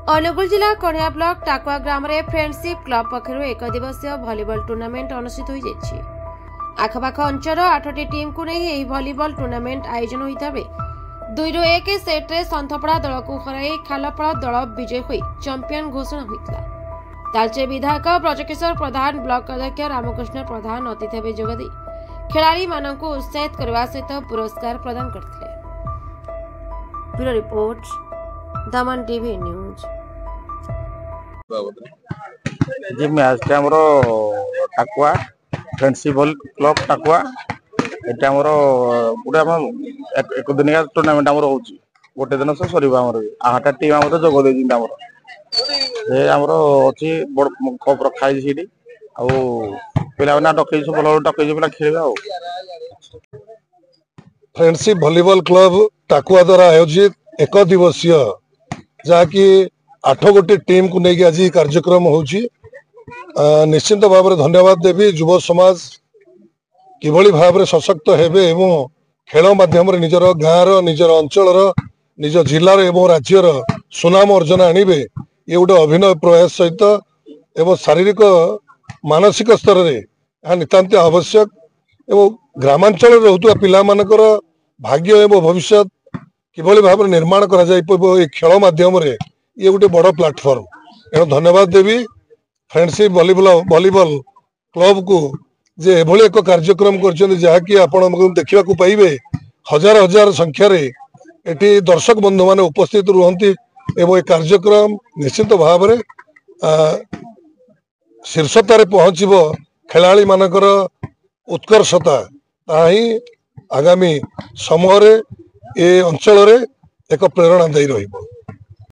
अनुगुल जिला कणिया ब्लॉक टाकुआ ग्राम रे friendship club पक्षर एक दिवसीय भलीबॉल टूर्नामेंट अनुष्ठित हो जाइए। आखपाख अंचल 8टी टीम को नहीं यह भलीबॉल टूर्नामेंट आयोजन होता बेले 2-1 सेट्रे सन्थपड़ा दल को हर खालपाड़ दल विजय हो चैंपियन घोषणा होता। तालचे विधायक ब्रजकिशोर प्रधान, ब्लॉक अध्यक्ष रामकृष्ण प्रधान अतिथि भाव जोगदे खेलाड़ी मानक उत्साहित करने सहित पुरस्कार प्रदान करते। ब्यूरो रिपोर्ट, दमन टीवी न्यूज। जी मैच टाकुआ फ्रेंडशिप क्लब टाकुआ ये गोटे एक दिन टूर्नामेंट गोटे दिन से सर 8टा टीम जोग अच्छी बड़ कप रखाई पिला डकई भल डकई पिला खेल। फ्रेंडशिप वॉलीबॉल क्लब टाकुआ द्वारा आयोजित एक दिवसीय जहाँकि 8 गोटी टीम को लेकिन आज कार्यक्रम होची। निश्चिंत भाव में धन्यवाद देवी युव समाज किभली भाव में सशक्त हेबे एवं खेल माध्यम निजर गाँव निजर अंचल निज जिलार एवं राज्यर सुनाम अर्जन आणवे ये गोटे अभिनव प्रयास सहित एवं शारीरिक मानसिक स्तर में नितांत आवश्यक एवं ग्रामांचल रोता पिला मानकर भाग्य एवं भविष्य किभली भाव में निर्माण करा जाय खेल माध्यम ये गोटे बड़ प्लाटफर्म। एणु धन्यवाद देवी फ्रेंडशिप वॉलीबॉल क्लब को जे एभली एक कार्यक्रम कर जहाँकि आपण देखा पाइबे हजार हजार संख्यार एटी दर्शक बंधु मान उपस्थित रुहंती एवं ये कार्यक्रम निश्चित भाव में शीर्षतार पहुँचब खेलाड़ी मानकर उत्कर्षता ताही आगामी समय ये अंचल एक प्रेरणादायी रहिबो।